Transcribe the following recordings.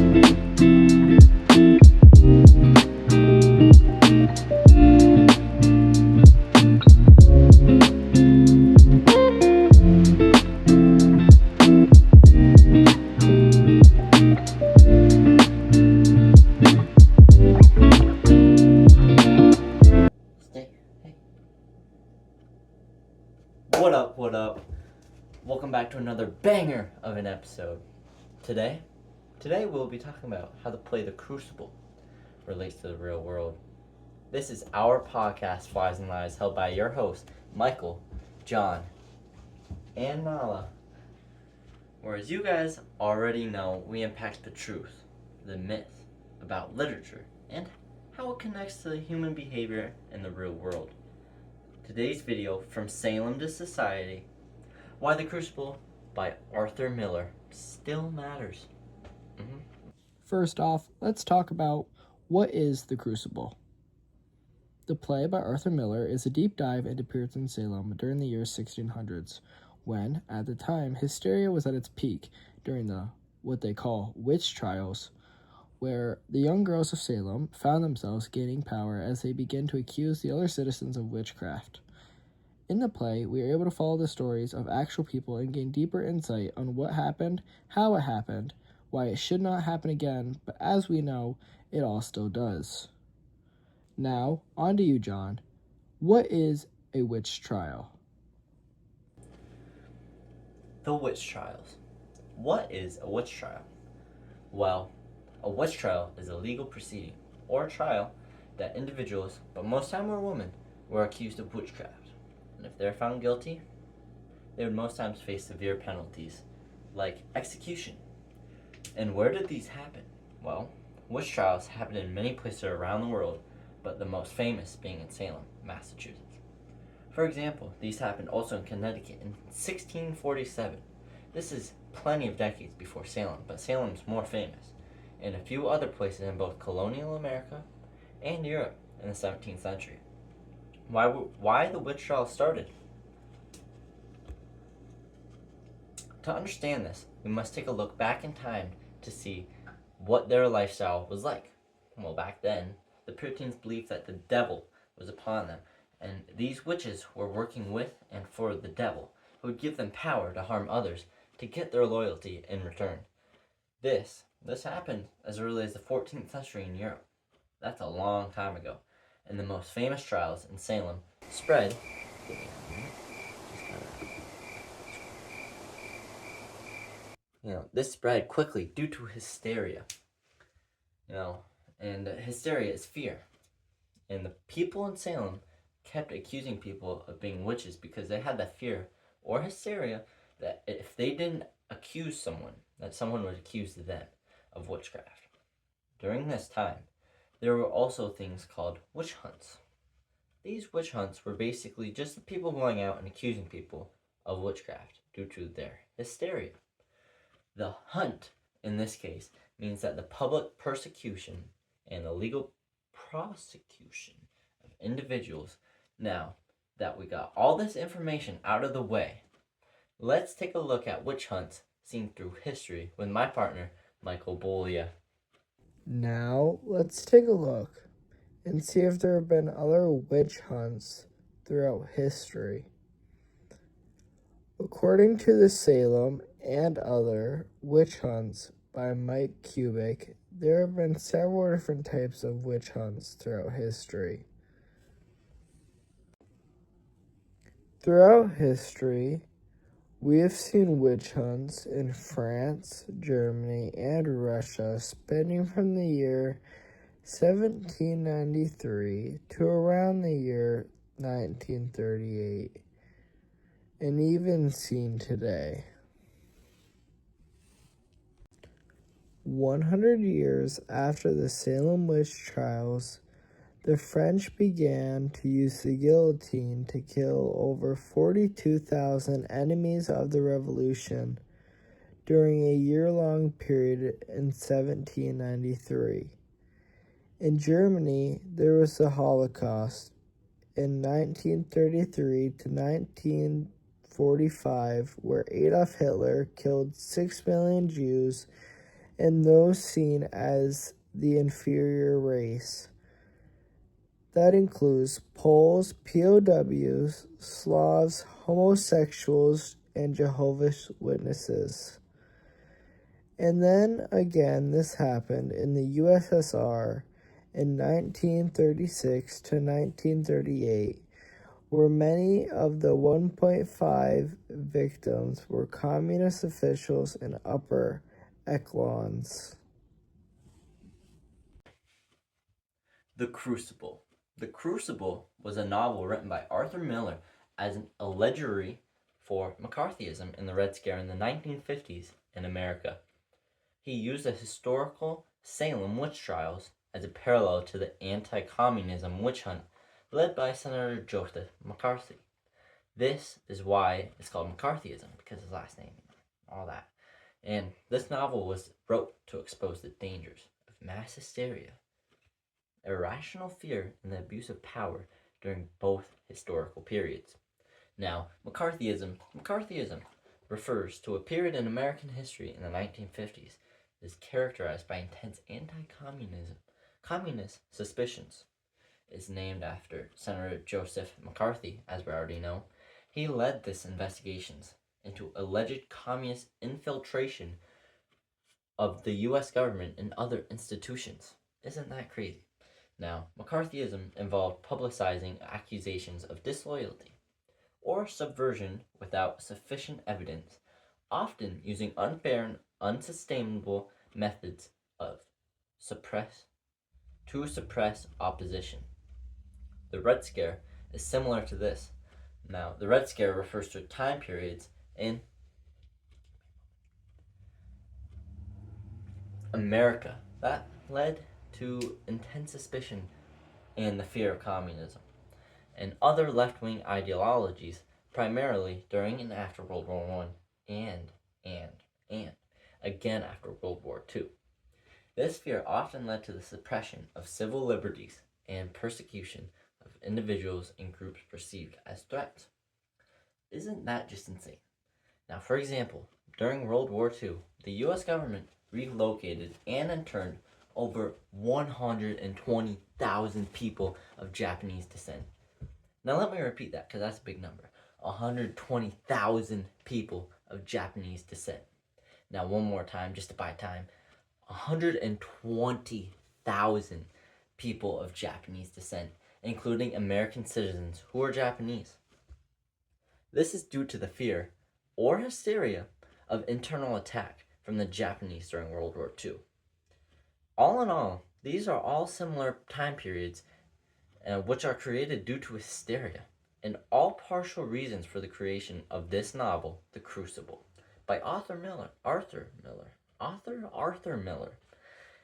What up, what up? Welcome back to another banger of an episode. Today we'll be talking about how to play the Crucible relates to the real world. This is our podcast, Flies and Lies, held by your hosts, Michael, John, and Nala. Whereas you guys already know, we unpack the truth, the myth about literature, and how it connects to human behavior in the real world. Today's video, From Salem to Society, Why the Crucible by Arthur Miller still matters. First off, let's talk about what is The Crucible. The play by Arthur Miller is a deep dive into Puritan Salem during the year 1600s, when, at the time, hysteria was at its peak during the, what they call, witch trials, where the young girls of Salem found themselves gaining power as they began to accuse the other citizens of witchcraft. In the play, we are able to follow the stories of actual people and gain deeper insight on what happened, how it happened, why it should not happen again, but as we know, it all still does. Now, on to you, John. What is a witch trial? The witch trials. What is a witch trial? Well, a witch trial is a legal proceeding or a trial that individuals, but most time were women, were accused of witchcraft. And if they're found guilty, they would most times face severe penalties, like execution. And where did these happen? Well, witch trials happen in many places around the world, but the most famous being in Salem, Massachusetts. For example, these happened also in Connecticut in 1647. This is plenty of decades before Salem, but Salem's more famous, and a few other places in both colonial America and Europe in the 17th century. Why the witch trial started? To understand this, we must take a look back in time to see what their lifestyle was like. Well, back then, the Puritans believed that the devil was upon them, and these witches were working with and for the devil, who would give them power to harm others to get their loyalty in return. This happened as early as the 14th century in Europe. That's a long time ago. And the most famous trials in Salem spread. This spread quickly due to hysteria. And hysteria is fear. And the people in Salem kept accusing people of being witches because they had that fear or hysteria that if they didn't accuse someone, that someone would accuse them of witchcraft. During this time, there were also things called witch hunts. These witch hunts were basically just the people going out and accusing people of witchcraft due to their hysteria. The hunt, in this case, means that the public persecution and the legal prosecution of individuals. Now that we got all this information out of the way, let's take a look at witch hunts seen through history with my partner, Michael Bolia. Now, let's take a look and see if there have been other witch hunts throughout history. According to the Salem and Other Witch Hunts by Mike Kubik, there have been several different types of witch hunts throughout history. Throughout history, we have seen witch hunts in France, Germany, and Russia spanning from the year 1793 to around the year 1938, and even seen today. 100 years after the Salem witch trials, the French began to use the guillotine to kill over 42,000 enemies of the Revolution during a year-long period in 1793. In Germany, there was the Holocaust in 1933 to 1945, where Adolf Hitler killed 6 million Jews and those seen as the inferior race. That includes Poles, POWs, Slavs, homosexuals, and Jehovah's Witnesses. And then again, this happened in the USSR in 1936 to 1938, where many of the 1.5 victims were communist officials in upper echelons. The Crucible. The Crucible was a novel written by Arthur Miller as an allegory for McCarthyism in the Red Scare in the 1950s in America. He used the historical Salem witch trials as a parallel to the anti-communism witch hunt led by Senator Joseph McCarthy. This is why it's called McCarthyism, because his last name, all that. And this novel was wrote to expose the dangers of mass hysteria, irrational fear, and the abuse of power during both historical periods. Now, McCarthyism refers to a period in American history in the 1950s that is characterized by intense communist suspicions. It's named after Senator Joseph McCarthy, as we already know. He led this investigations into alleged communist infiltration of the U.S. government and other institutions. Isn't that crazy? Now, McCarthyism involved publicizing accusations of disloyalty or subversion without sufficient evidence, often using unfair and unsustainable methods to suppress opposition. The Red Scare is similar to this. Now, the Red Scare refers to time periods in America that led to intense suspicion and the fear of communism and other left-wing ideologies, primarily during and after World War I and again after World War II. This fear often led to the suppression of civil liberties and persecution of individuals and groups perceived as threats. Isn't that just insane? Now, for example, during World War II, the U.S. government relocated and interned over 120,000 people of Japanese descent. Now let me repeat that because that's a big number. 120,000 people of Japanese descent. Now one more time just to buy time. 120,000 people of Japanese descent, including American citizens who are Japanese. This is due to the fear or hysteria of internal attack from the Japanese during World War II. All in all, these are all similar time periods which are created due to hysteria, and all partial reasons for the creation of this novel, The Crucible, by Arthur Miller.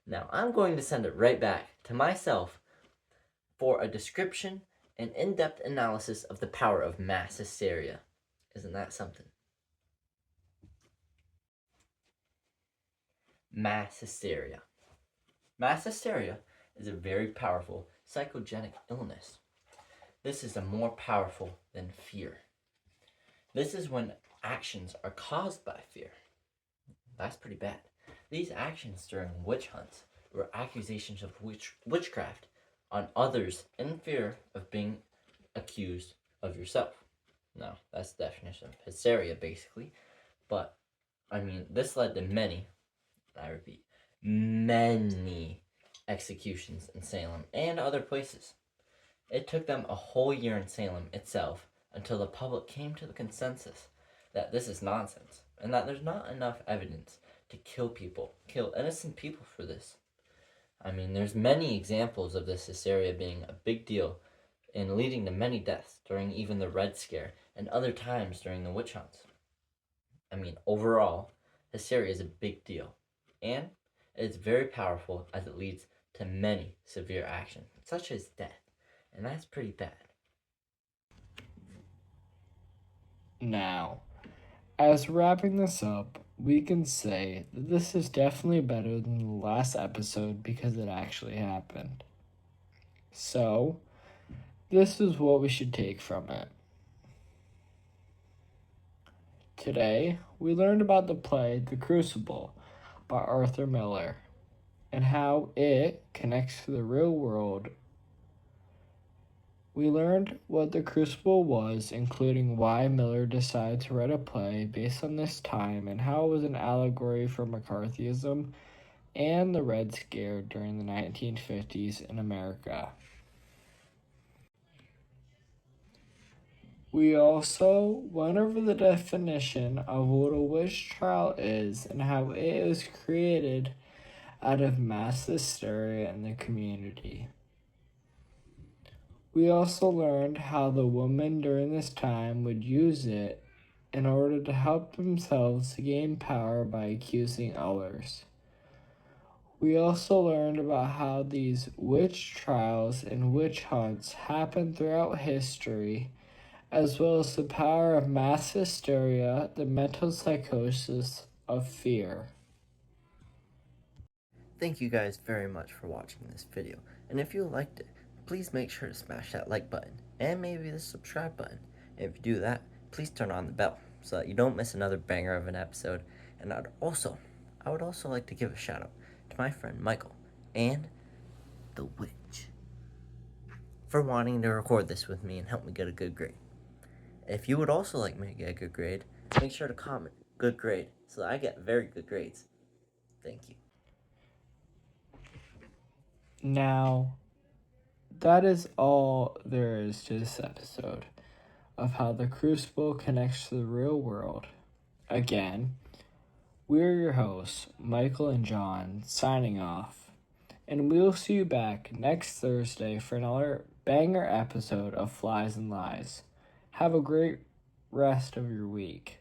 Now, I'm going to send it right back to myself for a description and in-depth analysis of the power of mass hysteria. Isn't that something? Mass hysteria. Mass hysteria is a very powerful psychogenic illness. This is more powerful than fear. This is when actions are caused by fear. That's pretty bad. These actions during witch hunts were accusations of witchcraft on others in fear of being accused of yourself. Now, that's the definition of hysteria, basically. But, this led to many, I repeat, many executions in Salem and other places. It took them a whole year in Salem itself until the public came to the consensus that this is nonsense and that there's not enough evidence to kill innocent people for this. There's many examples of this hysteria being a big deal and leading to many deaths during even the Red Scare and other times during the witch hunts. Overall, hysteria is a big deal, and it's very powerful as it leads to many severe actions, such as death, and that's pretty bad. Now, as wrapping this up, we can say that this is definitely better than the last episode because it actually happened. So, this is what we should take from it. Today, we learned about the play The Crucible by Arthur Miller and how it connects to the real world. We learned what the Crucible was, including why Miller decided to write a play based on this time and how it was an allegory for McCarthyism and the Red Scare during the 1950s in America. We also went over the definition of what a witch trial is and how it was created out of mass hysteria in the community. We also learned how the women during this time would use it in order to help themselves gain power by accusing others. We also learned about how these witch trials and witch hunts happened throughout history, as well as the power of mass hysteria, the mental psychosis of fear. Thank you guys very much for watching this video, and if you liked it, please make sure to smash that like button and maybe the subscribe button. And if you do that, please turn on the bell so that you don't miss another banger of an episode. And I would also like to give a shout out to my friend Michael and the witch for wanting to record this with me and help me get a good grade. If you would also like me to get a good grade, make sure to comment good grade so that I get very good grades. Thank you. Now, that is all there is to this episode of how the Crucible connects to the real world. Again, we're your hosts, Michael and John, signing off. And we'll see you back next Thursday for another banger episode of Flies and Lies. Have a great rest of your week.